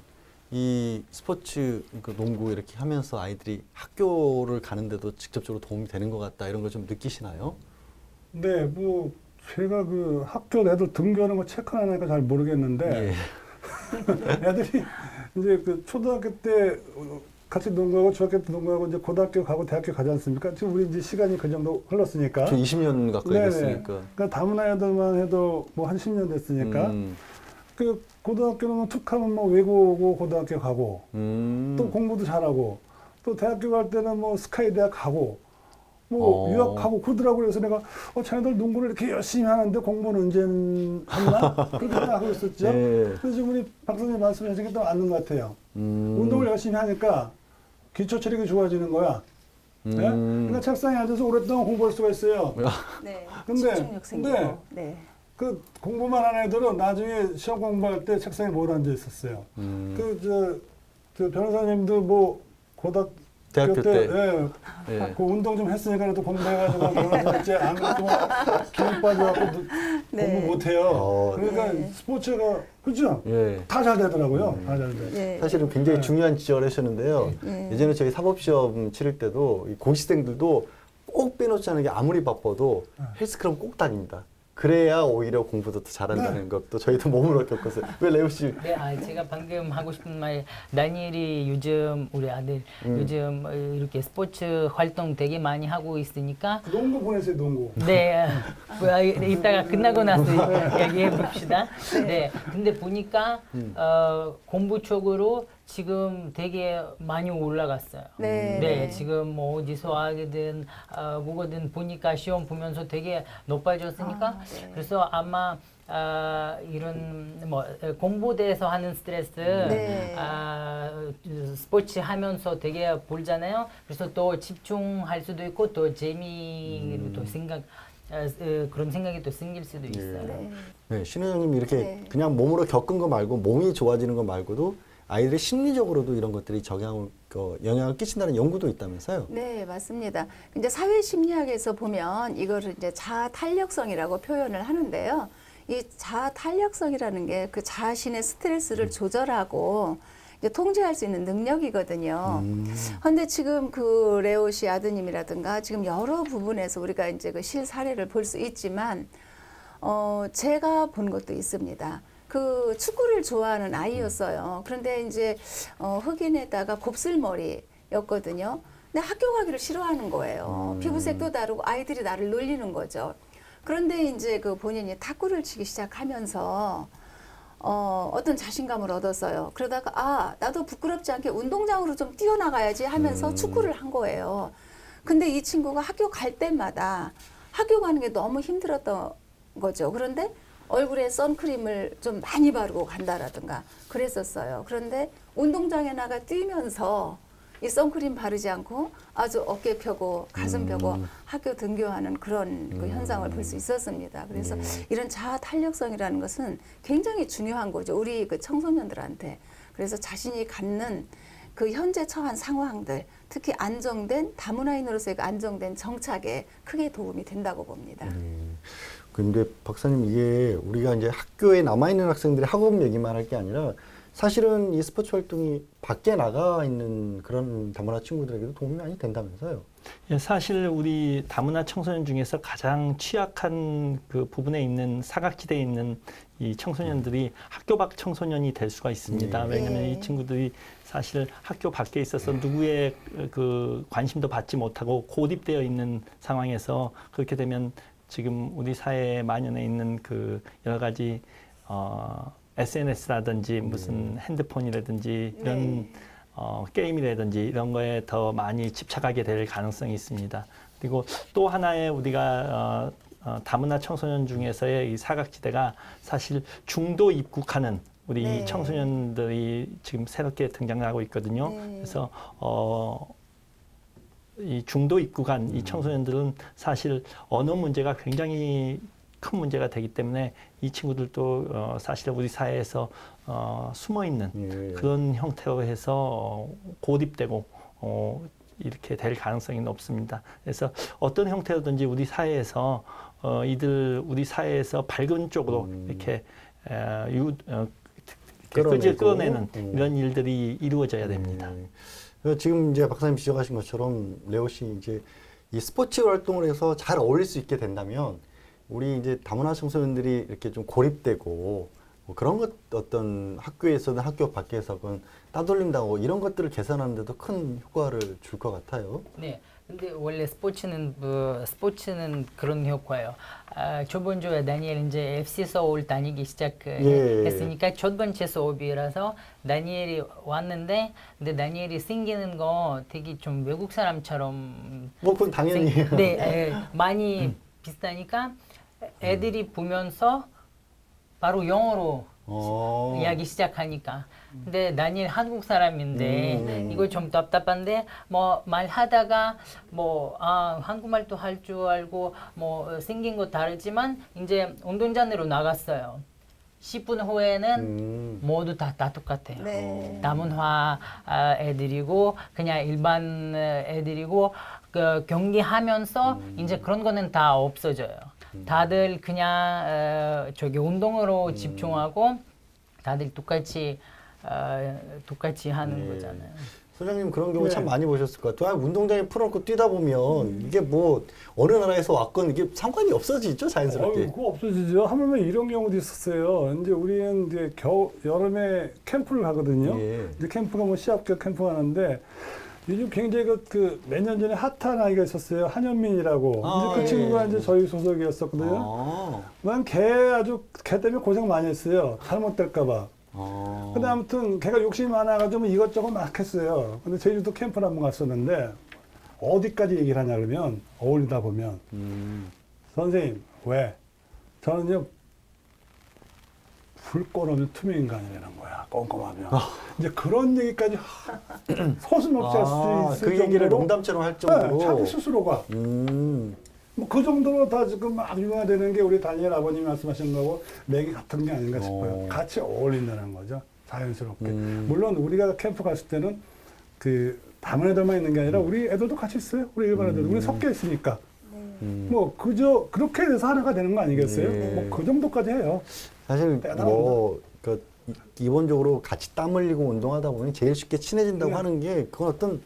이 스포츠 그 농구 이렇게 하면서 아이들이 학교를 가는데도 직접적으로 도움이 되는 것 같다 이런 걸 좀 느끼시나요? 네, 뭐 제가 그 학교 애들 등교하는 거 체크하니까 잘 모르겠는데 예. 애들이 이제 그 초등학교 때 같이 농구하고 중학교 때 농구하고 이제 고등학교 가고 대학교 가지 않습니까? 지금 우리 이제 시간이 그 정도 흘렀으니까. 저 20년 가까이 네네. 됐으니까. 그러니까 다문화 애들만 해도 뭐 한 10년 됐으니까. 그 고등학교는 툭하면 뭐 외고 오고 고등학교 가고 또 공부도 잘하고 또 대학교 갈 때는 뭐 스카이 대학 가고 뭐 유학하고 그러더라고요. 그래서 내가 자네들 농구를 이렇게 열심히 하는데 공부는 언제는 하나? 그렇게 생각하고 있었죠. 네. 그래서 지금 우리 박사님 말씀하신 게 또 맞는 것 같아요. 운동을 열심히 하니까 기초 체력이 좋아지는 거야. 네? 그러니까 책상에 앉아서 오랫동안 공부할 수가 있어요. 네. 근데- 집중력 생기고. 근데- 네. 그 공부만 하는 애들은 나중에 시험 공부할 때 책상에 못 앉아 있었어요. 저 변호사님도 뭐 고등학교 대학교 때. 예, 예. 그 운동 좀 했으니까 또 공부해가지고 변호사 안 그래도 기운 빠져갖고 네. 공부 못해요. 그러니까 네. 스포츠가 그죠? 예. 다 잘 되더라고요. 다 잘 돼. 예. 사실은 굉장히 중요한 지적을 하셨는데요. 예. 예전에 저희 사법시험 치를 때도 이 고시생들도 꼭 빼놓지 않은 게 아무리 바빠도 헬스클럽 꼭 다닙니다. 그래야 오히려 공부도 더 잘한다는 것도 저희도 몸으로 겪었어요. 왜 레오 씨? 네, 제가 방금 하고 싶은 말, 다니엘이 요즘 우리 아들 요즘 이렇게 스포츠 활동 되게 많이 하고 있으니까 농구 보내세요, 농구. 네, 이따가 끝나고 나서 얘기해 봅시다. 네, 근데 보니까 공부 쪽으로 지금 되게 많이 올라갔어요. 네. 네, 지금 뭐 어디서 하든 뭐거든 보니까 시험 보면서 되게 높아졌으니까 네. 그래서 아마 이런 뭐 공부대에서 하는 스트레스 네. 스포츠 하면서 되게 볼잖아요. 그래서 또 집중할 수도 있고 또 재미로 또 생각 그런 생각이 또 생길 수도 있어요. 네. 네, 신 회장님 이렇게 네. 그냥 몸으로 겪은 거 말고 몸이 좋아지는 거 말고도 아이들의 심리적으로도 이런 것들이 영향을 끼친다는 연구도 있다면서요? 네, 맞습니다. 이제 사회 심리학에서 보면 이거를 이제 자아 탄력성이라고 표현을 하는데요. 이 자아 탄력성이라는 게 그 자신의 스트레스를 조절하고 이제 통제할 수 있는 능력이거든요. 그런데 지금 그 레오 씨 아드님이라든가 지금 여러 부분에서 우리가 이제 그 실사례를 볼 수 있지만 제가 본 것도 있습니다. 그 축구를 좋아하는 아이였어요. 그런데 이제 흑인에다가 곱슬머리였거든요. 근데 학교 가기를 싫어하는 거예요. 피부색도 다르고 아이들이 나를 놀리는 거죠. 그런데 이제 그 본인이 탁구를 치기 시작하면서 어떤 자신감을 얻었어요. 그러다가 나도 부끄럽지 않게 운동장으로 좀 뛰어나가야지 하면서 축구를 한 거예요. 근데 이 친구가 학교 갈 때마다 학교 가는 게 너무 힘들었던 거죠. 그런데 얼굴에 선크림을 좀 많이 바르고 간다라든가 그랬었어요. 그런데 운동장에 나가 뛰면서 이 선크림 바르지 않고 아주 어깨 펴고 가슴 펴고 학교 등교하는 그런 그 현상을 볼 수 있었습니다. 그래서 이런 자아 탄력성이라는 것은 굉장히 중요한 거죠. 우리 그 청소년들한테. 그래서 자신이 갖는 그 현재 처한 상황들, 특히 안정된 다문화인으로서의 그 안정된 정착에 크게 도움이 된다고 봅니다. 근데 박사님 이게 우리가 이제 학교에 남아있는 학생들의 학업 얘기만 할 게 아니라 사실은 이 스포츠 활동이 밖에 나가 있는 그런 다문화 친구들에게도 도움이 많이 된다면서요? 예, 사실 우리 다문화 청소년 중에서 가장 취약한 그 부분에 있는 사각지대에 있는 이 청소년들이 학교 밖 청소년이 될 수가 있습니다. 왜냐하면 이 친구들이 사실 학교 밖에 있어서 누구의 그 관심도 받지 못하고 고립되어 있는 상황에서 그렇게 되면 지금 우리 사회에 만연해 있는 그 여러 가지 SNS라든지 무슨 핸드폰이라든지 이런 게임이라든지 이런 거에 더 많이 집착하게 될 가능성이 있습니다. 그리고 또 하나의 우리가 다문화 청소년 중에서의 이 사각지대가 사실 중도 입국하는 우리 네. 청소년들이 지금 새롭게 등장하고 있거든요. 네. 그래서 이 중도 입국한 이 청소년들은 사실 언어 문제가 굉장히 큰 문제가 되기 때문에 이 친구들도 사실 우리 사회에서 숨어 있는 그런 형태로 해서 고립되고 이렇게 될 가능성이 높습니다. 그래서 어떤 형태로든지 우리 사회에서 우리 사회에서 밝은 쪽으로 이렇게 끌어내는 이런 일들이 이루어져야 됩니다. 지금 이제 박사님 지적하신 것처럼 레오 씨 이제 이 스포츠 활동을 해서 잘 어울릴 수 있게 된다면 우리 이제 다문화 청소년들이 이렇게 좀 고립되고 뭐 그런 것 어떤 학교에서든 학교 밖에서든 따돌림당하고 이런 것들을 개선하는 데도 큰 효과를 줄 것 같아요. 네. 근데 원래 스포츠는 그런 효과예요. 저번 주에 다니엘 이제 FC 서울 다니기 시작했으니까 첫 번째 수업이라서 다니엘이 왔는데 근데 다니엘이 생기는 거 되게 좀 외국 사람처럼 뭐 그건 당연히 네, 많이 비슷하니까 애들이 보면서 바로 영어로 이야기 시작하니까. 근데 다니엘 한국 사람인데 이거 좀 답답한데 뭐 말하다가 뭐 한국말도 할 줄 알고 뭐 생긴 거 다르지만 이제 운동장으로 나갔어요. 10분 후에는 모두 다 똑같아요. 네. 다문화 애들이고 그냥 일반 애들이고 그 경기하면서 이제 그런 거는 다 없어져요. 다들 그냥 저기 운동으로 집중하고 다들 똑같이 하는 거잖아요. 소장님 그런 경우 참 많이 보셨을 것 같아요. 운동장에 풀어놓고 뛰다 보면 이게 뭐 어느 나라에서 왔건 이게 상관이 없어지죠 자연스럽게. 그거 없어지죠. 하물며 이런 경우도 있었어요. 이제 우리는 이제 여름에 캠프를 가거든요. 이제 캠프가 뭐 시합교 캠프 가는데 요즘 굉장히 몇 년 전에 핫한 아이가 있었어요. 한현민이라고. 이제 그 친구가 이제 저희 소속이었었거든요. 난 걔 때문에 고생 많이 했어요. 잘못될까봐. 근데 아무튼 걔가 욕심이 많아가지고 이것저것 막 했어요. 근데 제주도 캠프를 한번 갔었는데 어디까지 얘기를 하냐 그러면 어울리다 보면 선생님 왜? 저는요 불 꺼놓으면 투명인간이라는 거야. 꼼꼼하면. 이제 그런 얘기까지 서슴없이 할 수 있을 그 얘기를 정도로 농담처럼 할 정도로. 네, 자기 스스로가 뭐 그 정도로 다 지금 막 융화되는 게 우리 다니엘 아버님이 말씀하신 거고 맥이 같은 게 아닌가 싶어요. 같이 어울린다는 거죠. 자연스럽게. 물론 우리가 캠프 갔을 때는 그 다문 애들만 있는 게 아니라 우리 애들도 같이 있어요. 우리 일반 애들. 우리 섞여 있으니까. 뭐 그저 그렇게 해서 하나가 되는 거 아니겠어요? 뭐 그 정도까지 해요. 사실 대단합니다. 뭐 기본적으로 같이 땀 흘리고 운동하다 보니 제일 쉽게 친해진다고 네. 하는 게 그건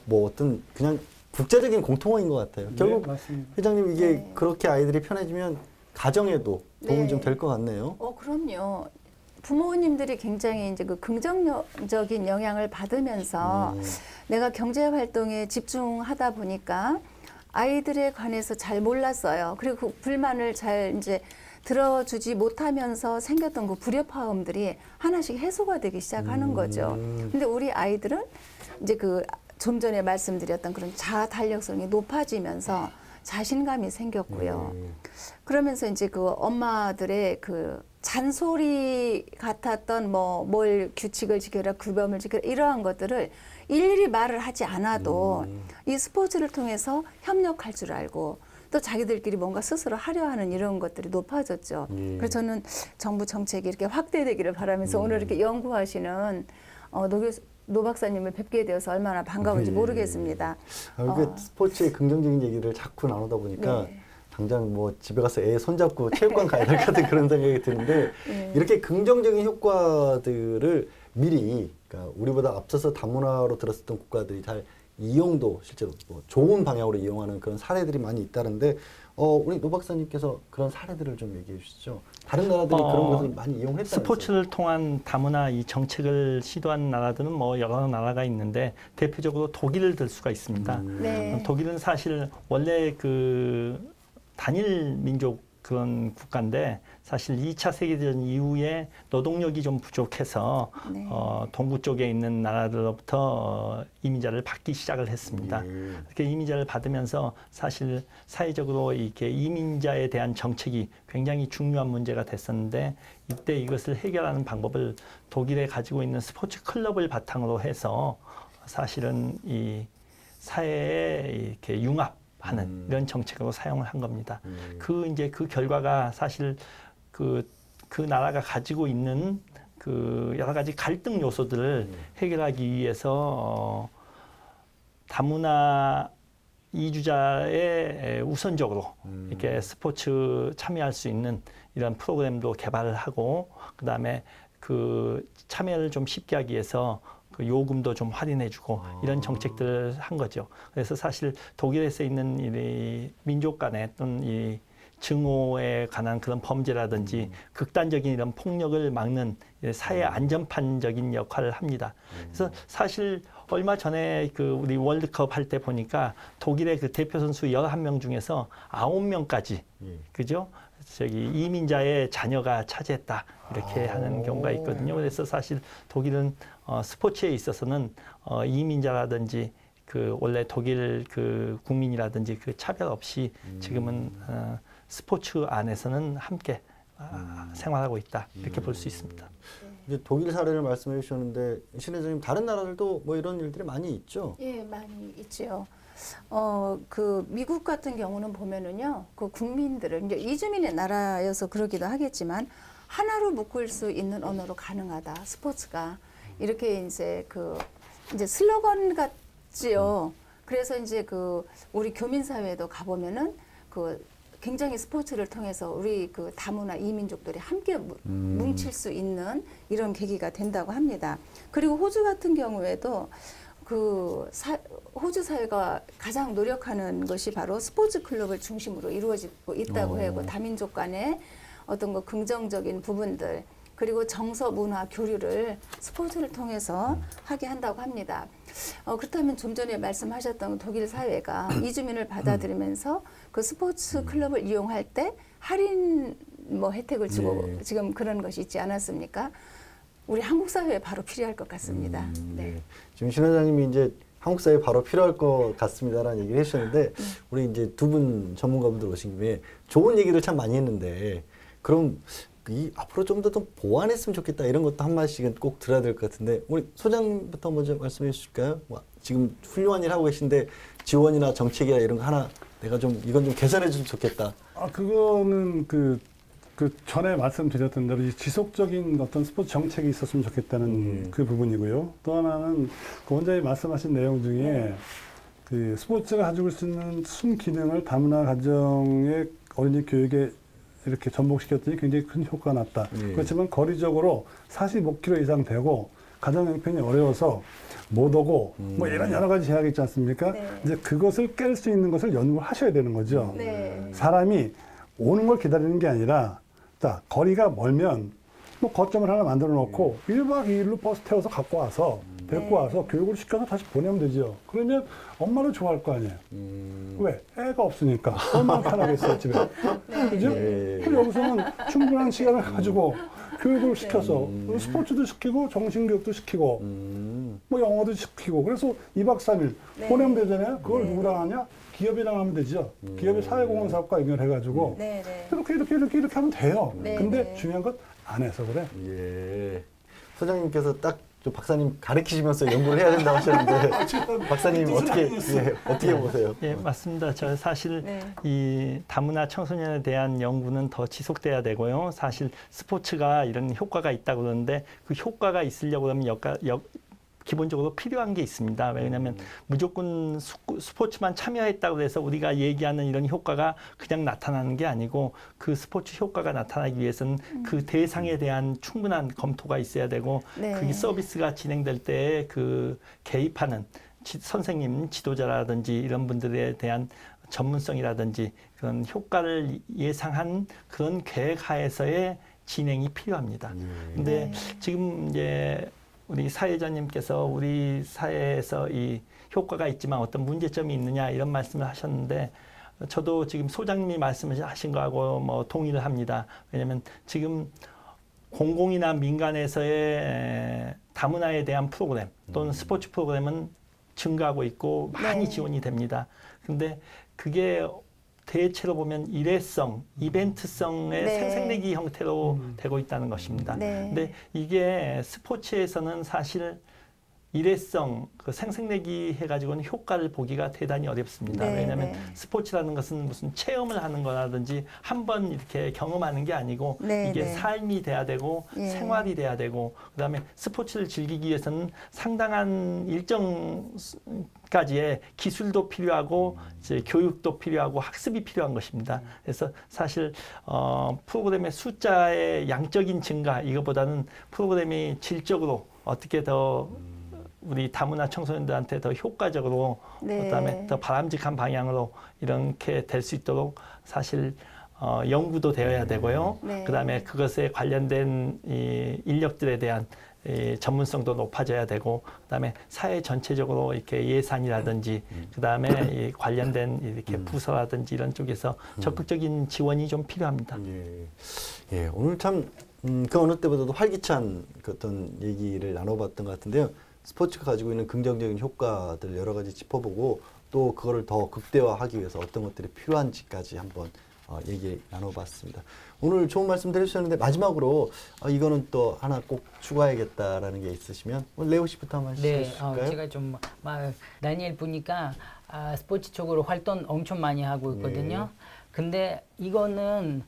어떤 그냥 국제적인 공통어인 것 같아요. 결국 맞습니다. 회장님 이게 네. 그렇게 아이들이 편해지면 가정에도 도움이 네. 좀 될 것 같네요. 그럼요. 부모님들이 굉장히 이제 그 긍정적인 영향을 받으면서 내가 경제 활동에 집중하다 보니까 아이들에 관해서 잘 몰랐어요. 그리고 그 불만을 잘 이제 들어주지 못하면서 생겼던 그 불협화음들이 하나씩 해소가 되기 시작하는 거죠. 근데 우리 아이들은 이제 좀 전에 말씀드렸던 그런 자아 탄력성이 높아지면서 자신감이 생겼고요. 그러면서 이제 그 엄마들의 그 잔소리 같았던 뭘 규칙을 지켜라, 규범을 지켜라 이러한 것들을 일일이 말을 하지 않아도 이 스포츠를 통해서 협력할 줄 알고 또 자기들끼리 뭔가 스스로 하려 하는 이런 것들이 높아졌죠. 그래서 저는 정부 정책이 이렇게 확대되기를 바라면서 오늘 이렇게 연구하시는 노 박사님을 뵙게 되어서 얼마나 반가운지 모르겠습니다. 이게 스포츠의 긍정적인 얘기를 자꾸 나누다 보니까 네. 당장 뭐 집에 가서 애 손잡고 체육관 가야 될 것 같은 그런 생각이 드는데 네. 이렇게 긍정적인 효과들을 미리 그러니까 우리보다 앞서서 다문화로 들었었던 국가들이 잘 이용도 실제로 뭐 좋은 방향으로 이용하는 그런 사례들이 많이 있다는데 우리 노 박사님께서 그런 사례들을 좀 얘기해 주시죠. 다른 나라들이 그런 것을 많이 이용했다면서요. 스포츠를 통한 다문화 이 정책을 시도한 나라들은 뭐 여러 나라가 있는데 대표적으로 독일을 들 수가 있습니다. 네. 독일은 사실 원래 그 단일 민족 그런 국가인데 사실 2차 세계대전 이후에 노동력이 좀 부족해서 네. 동부 쪽에 있는 나라들로부터 이민자를 받기 시작을 했습니다. 이렇게 이민자를 받으면서 사실 사회적으로 이렇게 이민자에 대한 정책이 굉장히 중요한 문제가 됐었는데 이때 이것을 해결하는 방법을 독일에 가지고 있는 스포츠 클럽을 바탕으로 해서 사실은 이 사회에 이렇게 융합하는 이런 정책으로 사용을 한 겁니다. 이제 그 결과가 사실 그 나라가 가지고 있는 그 여러 가지 갈등 요소들을 해결하기 위해서 다문화 이주자의 우선적으로 이렇게 스포츠 참여할 수 있는 이런 프로그램도 개발을 하고 그다음에 그 참여를 좀 쉽게 하기 위해서 그 요금도 좀 할인해주고 이런 정책들을 한 거죠. 그래서 사실 독일에서 있는 이 민족 간의 또는 이 증오에 관한 그런 범죄라든지 극단적인 이런 폭력을 막는 사회 안전판적인 역할을 합니다. 그래서 사실 얼마 전에 그 우리 월드컵 할 때 보니까 독일의 그 대표 선수 11명 중에서 9명까지 그죠? 저기 이민자의 자녀가 차지했다 이렇게 하는 경우가 있거든요. 그래서 사실 독일은 스포츠에 있어서는 이민자라든지 그 원래 독일 그 국민이라든지 그 차별 없이 지금은 스포츠 안에서는 함께 생활하고 있다 이렇게 볼 수 있습니다. 이제 독일 사례를 말씀해 주셨는데 신 회장님 다른 나라들도 뭐 이런 일들이 많이 있죠? 예, 많이 있죠. 그 미국 같은 경우는 보면은요, 그 국민들을 이제 이주민의 나라여서 그러기도 하겠지만 하나로 묶을 수 있는 언어로 가능하다. 스포츠가 이렇게 이제 이제 슬로건 같지요. 그래서 이제 우리 교민 사회에도 가보면은 굉장히 스포츠를 통해서 우리 그 다문화 이민족들이 함께 뭉칠 수 있는 이런 계기가 된다고 합니다. 그리고 호주 같은 경우에도 호주 사회가 가장 노력하는 것이 바로 스포츠 클럽을 중심으로 이루어지고 있다고 해요. 다민족 간의 어떤 긍정적인 부분들 그리고 정서 문화 교류를 스포츠를 통해서 하게 한다고 합니다. 그렇다면 좀 전에 말씀하셨던 독일 사회가 이주민을 받아들이면서 그 스포츠 클럽을 이용할 때 할인 혜택을 주고 지금 그런 것이 있지 않았습니까? 우리 한국 사회에 바로 필요할 것 같습니다. 네. 지금 신 회장님이 이제 한국 사회에 바로 필요할 것 같습니다라는 얘기를 해주셨는데 우리 이제 두 분 전문가분들 오신 김에 좋은 얘기를 참 많이 했는데 그럼 앞으로 좀 더 보완했으면 좋겠다 이런 것도 한 마디씩은 꼭 들어야 될 것 같은데 우리 소장님부터 먼저 말씀해 주실까요? 지금 훌륭한 일 하고 계신데 지원이나 정책이나 이런 거 하나 내가 이건 좀 개선해 주면 좋겠다. 그거는 그 전에 말씀드렸던 대로 이 지속적인 어떤 스포츠 정책이 있었으면 좋겠다는 그 부분이고요. 또 하나는 그 원장님 말씀하신 내용 중에 그 스포츠가 가지고 있는 순기능을 다문화 가정의 어린이 교육에 이렇게 전복시켰더니 굉장히 큰 효과가 났다. 그렇지만 거리적으로 45km 이상 되고 가정 형편이 어려워서 못 오고 뭐 이런 여러 가지 제약이 있지 않습니까? 네. 이제 그것을 깰 수 있는 것을 연구를 하셔야 되는 거죠. 네. 사람이 오는 걸 기다리는 게 아니라 자, 거리가 멀면 뭐 거점을 하나 만들어 놓고 1박 2일로 버스 태워서 갖고 와서 데리고 와서 교육을 시켜서 다시 보내면 되죠. 그러면 엄마는 좋아할 거 아니에요. 왜? 애가 없으니까. 얼마나 편하겠어요, 집에. 그죠? 그럼 여기서는 충분한 시간을 가지고 교육을 시켜서 스포츠도 시키고 정신교육도 시키고 뭐 영어도 시키고 그래서 2박 3일 보내면 되잖아요. 그걸 누구랑 하냐? 기업이랑 하면 되죠. 기업이 사회공헌 사업과 연결해가지고 이렇게 하면 돼요. 근데 중요한 건 안 해서 그래. 예. 소장님께서 딱 박사님 가르치시면서 연구를 해야 된다고 하셨는데 박사님 어떻게 보세요? 예, 맞습니다. 저 사실 이 다문화 청소년에 대한 연구는 더 지속돼야 되고요. 사실 스포츠가 이런 효과가 있다고 그러는데 그 효과가 있으려고 하면 기본적으로 필요한 게 있습니다. 왜냐하면 무조건 스포츠만 참여했다고 해서 우리가 얘기하는 이런 효과가 그냥 나타나는 게 아니고 그 스포츠 효과가 나타나기 위해서는 그 대상에 대한 충분한 검토가 있어야 되고 그게 서비스가 진행될 때 그 개입하는 선생님, 지도자라든지 이런 분들에 대한 전문성이라든지 그런 효과를 예상한 그런 계획 하에서의 진행이 필요합니다. 근데 지금 이제 우리 사회자님께서 우리 사회에서 이 효과가 있지만 어떤 문제점이 있느냐 이런 말씀을 하셨는데 저도 지금 소장님이 말씀하신 거하고 뭐 동의를 합니다. 왜냐하면 지금 공공이나 민간에서의 다문화에 대한 프로그램 또는 스포츠 프로그램은 증가하고 있고 많이 네. 지원이 됩니다. 근데 그게 대체로 보면 일회성, 이벤트성의 네. 생색내기 형태로 되고 있다는 것입니다. 네. 근데 이게 스포츠에서는 사실 일회성, 그 생색내기 해가지고는 효과를 보기가 대단히 어렵습니다. 네, 왜냐하면 네. 스포츠라는 것은 무슨 체험을 하는 거라든지 한 번 이렇게 경험하는 게 아니고 네, 이게 네. 삶이 돼야 되고 예. 생활이 돼야 되고 그다음에 스포츠를 즐기기 위해서는 상당한 일정까지의 기술도 필요하고 이제 교육도 필요하고 학습이 필요한 것입니다. 그래서 사실 프로그램의 숫자의 양적인 증가 이거보다는 프로그램이 질적으로 어떻게 더 우리 다문화 청소년들한테 더 효과적으로 네. 그다음에 더 바람직한 방향으로 이렇게 될 수 있도록 사실 연구도 되어야 되고요. 네. 그다음에 그것에 관련된 이 인력들에 대한 이 전문성도 높아져야 되고 그다음에 사회 전체적으로 이렇게 예산이라든지 그다음에 이 관련된 이렇게 부서라든지 이런 쪽에서 적극적인 지원이 좀 필요합니다. 예, 오늘 참 그 어느 때보다도 활기찬 그 어떤 얘기를 나눠봤던 것 같은데요. 스포츠가 가지고 있는 긍정적인 효과들 여러 가지 짚어보고 또 그거를 더 극대화하기 위해서 어떤 것들이 필요한지까지 한번 얘기 나눠봤습니다. 오늘 좋은 말씀 들으셨는데 마지막으로 이거는 또 하나 꼭 추가해야겠다라는 게 있으시면 레오 씨부터 한번 네, 시작해 주실까요? 제가 좀 다니엘 보니까 스포츠 쪽으로 활동 엄청 많이 하고 있거든요. 근데 이거는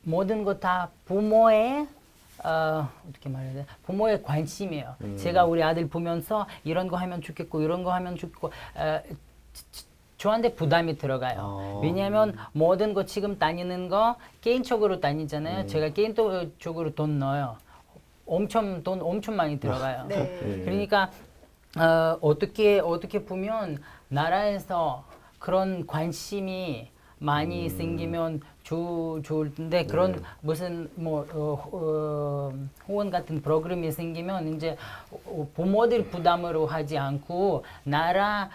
모든 거 다 부모의 어떻게 말해야 돼? 부모의 관심이에요. 제가 우리 아들 보면서 이런 거 하면 좋겠고 이런 거 하면 좋겠고 저한테 부담이 들어가요. 왜냐하면 모든 거 지금 다니는 거 개인적으로 다니잖아요. 제가 개인적으로 돈 넣어요. 돈 엄청 많이 들어가요. 네. 그러니까 어떻게 보면 나라에서 그런 관심이 많이 생기면 좋을 텐데 그런 무슨 후원 같은 프로그램이 생기면 이제 부모들 부담으로 하지 않고 나라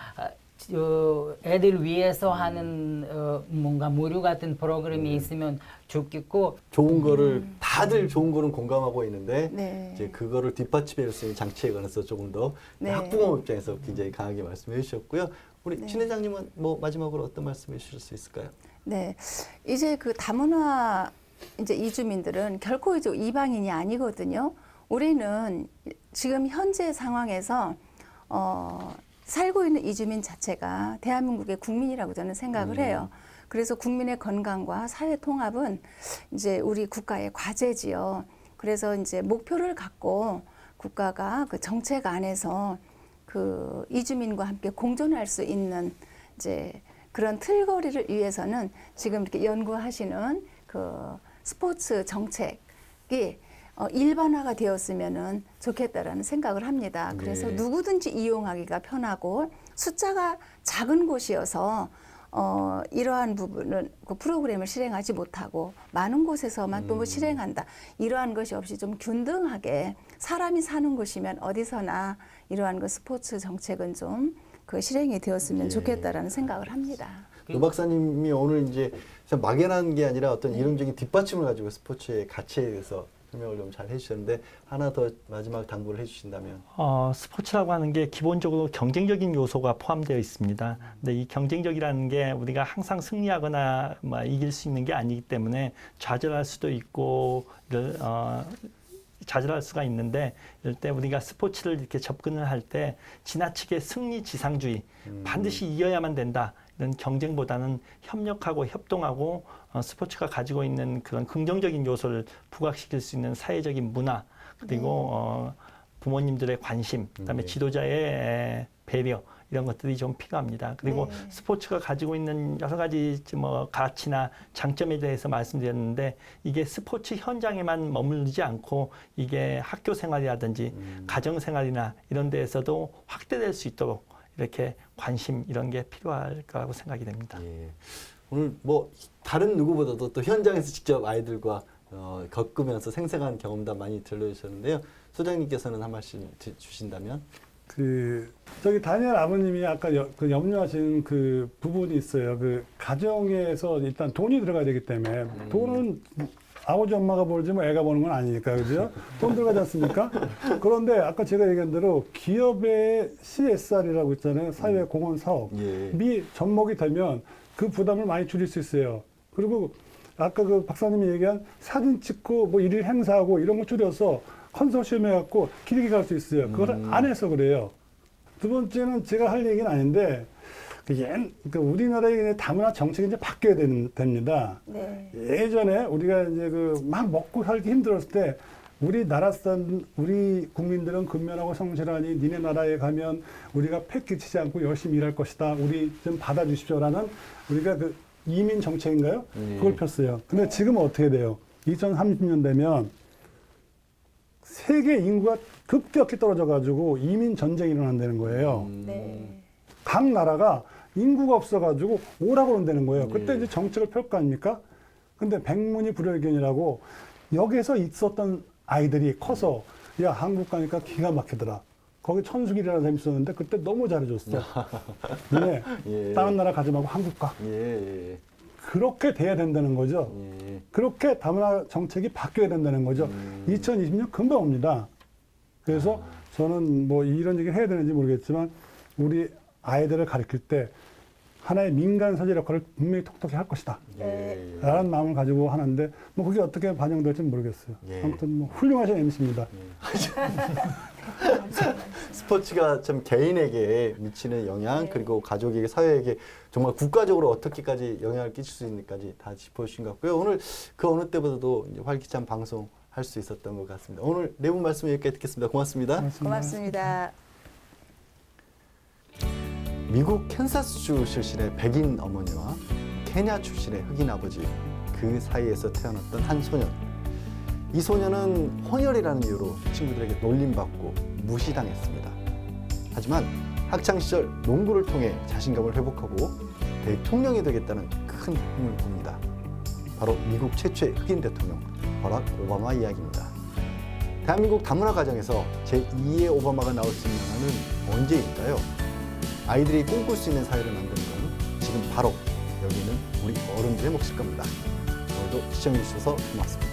애들 위해서 하는 뭔가 무료 같은 프로그램이 있으면 좋겠고 좋은 거를 다들 좋은 거는 공감하고 있는데 네. 이제 그거를 뒷받침할 수 있는 장치에 관해서 조금 더 네. 학부모 입장에서 굉장히 강하게 말씀해 주셨고요. 우리 신 회장님은 뭐 마지막으로 어떤 말씀해 주실 수 있을까요? 네, 이제 그 다문화 이제 이주민들은 결코 이제 이방인이 아니거든요. 우리는 지금 현재 상황에서 살고 있는 이주민 자체가 대한민국의 국민이라고 저는 생각을 해요. 그래서 국민의 건강과 사회 통합은 이제 우리 국가의 과제지요. 그래서 이제 목표를 갖고 국가가 그 정책 안에서 그 이주민과 함께 공존할 수 있는 이제 그런 틀거리를 위해서는 지금 이렇게 연구하시는 그 스포츠 정책이 일반화가 되었으면은 좋겠다라는 생각을 합니다. 그래서 누구든지 이용하기가 편하고 숫자가 작은 곳이어서 이러한 부분은 그 프로그램을 실행하지 못하고 많은 곳에서만 또 실행한다. 이러한 것이 없이 좀 균등하게 사람이 사는 곳이면 어디서나 이러한 그 스포츠 정책은 좀 그 실행이 되었으면 좋겠다라는 생각을 합니다. 노 박사님이 오늘 이제 막연한 게 아니라 어떤 이론적인 뒷받침을 가지고 스포츠의 가치에 대해서 설명을 좀 잘 해주셨는데 하나 더 마지막 당부를 해주신다면 스포츠라고 하는 게 기본적으로 경쟁적인 요소가 포함되어 있습니다. 근데 이 경쟁적이라는 게 우리가 항상 승리하거나 이길 수 있는 게 아니기 때문에 좌절할 수도 있고 좌절할 수가 있는데 이럴 때 우리가 스포츠를 이렇게 접근을 할 때 지나치게 승리 지상주의 반드시 이겨야만 된다. 이런 경쟁보다는 협력하고 협동하고 스포츠가 가지고 있는 그런 긍정적인 요소를 부각시킬 수 있는 사회적인 문화 그리고 부모님들의 관심 그다음에 지도자의 배려 이런 것들이 좀 필요합니다. 그리고 네. 스포츠가 가지고 있는 여러 가지 뭐 가치나 장점에 대해서 말씀드렸는데 이게 스포츠 현장에만 머물지 않고 이게 학교 생활이라든지 가정 생활이나 이런 데에서도 확대될 수 있도록 이렇게 관심 이런 게 필요할 거라고 생각이 됩니다. 예. 오늘 뭐 다른 누구보다도 또 현장에서 직접 아이들과 겪으면서 생생한 경험담 많이 들려주셨는데요. 소장님께서는 한 말씀 주신다면? 저기 다니엘 아버님이 아까 그 염려하신 그 부분이 있어요. 그 가정에서 일단 돈이 들어가야 되기 때문에 돈은 아버지 엄마가 벌지 뭐 애가 버는 건 아니니까, 그죠? 돈 들어가지 않습니까? 그런데 아까 제가 얘기한 대로 기업의 CSR이라고 있잖아요. 사회 공헌 사업이 예. 접목이 되면 그 부담을 많이 줄일 수 있어요. 그리고 아까 그 박사님이 얘기한 사진 찍고 뭐 일일 행사하고 이런 거 줄여서 컨소시엄 해갖고 길게 갈 수 있어요. 그걸 안 해서 그래요. 두 번째는 제가 할 얘기는 아닌데, 우리나라의 다문화 정책이 이제 바뀌어야 됩니다. 네. 예전에 우리가 이제 막 먹고 살기 힘들었을 때, 우리 국민들은 근면하고 성실하니 니네 나라에 가면 우리가 폐 끼치지 않고 열심히 일할 것이다. 우리 좀 받아주십시오라는 우리가 그 이민 정책인가요? 그걸 폈어요. 근데 지금은 어떻게 돼요? 2030년 되면 세계 인구가 급격히 떨어져가지고 이민 전쟁이 일어난다는 거예요. 네. 각 나라가 인구가 없어가지고 오라고 그런다는 거예요. 그때 이제 정책을 펼 거 아닙니까? 근데 백문이 불여일견이라고 여기서 있었던 아이들이 커서 야, 한국 가니까 기가 막히더라. 거기 천수길이라는 사람이 있었는데 그때 너무 잘해줬어. 근데 예. 다른 나라 가지 말고 한국 가. 예. 그렇게 돼야 된다는 거죠. 예. 그렇게 다문화 정책이 바뀌어야 된다는 거죠. 2020년 금방 옵니다. 그래서 저는 뭐 이런 얘기를 해야 되는지 모르겠지만 우리 아이들을 가르칠 때 하나의 민간 서재 역할을 분명히 톡톡히 할 것이다. 예. 라는 마음을 가지고 하는데 뭐 그게 어떻게 반영될지 모르겠어요. 예. 아무튼 뭐 훌륭하신 MC입니다. 스포츠가 참 개인에게 미치는 영향, 그리고 가족에게, 사회에게 정말 국가적으로 어떻게까지 영향을 끼칠 수 있는지까지 다 짚어주신 것 같고요. 오늘 그 어느 때보다도 이제 활기찬 방송할 수 있었던 것 같습니다. 오늘 네 분 말씀 여기까지 듣겠습니다. 고맙습니다. 고맙습니다. 미국 캔사스주 출신의 백인 어머니와 케냐 출신의 흑인 아버지, 그 사이에서 태어났던 한 소년. 이 소년은 혼혈이라는 이유로 친구들에게 놀림받고 무시당했습니다. 하지만 학창시절 농구를 통해 자신감을 회복하고 대통령이 되겠다는 큰 꿈을 꿉니다. 바로 미국 최초의 흑인 대통령 버락 오바마 이야기입니다. 대한민국 다문화 가정에서 제2의 오바마가 나올 수 있는 날은 언제일까요? 아이들이 꿈꿀 수 있는 사회를 만드는 건 지금 바로 여기 있는 우리 어른들의 몫일 겁니다. 오늘도 시청해 주셔서 고맙습니다.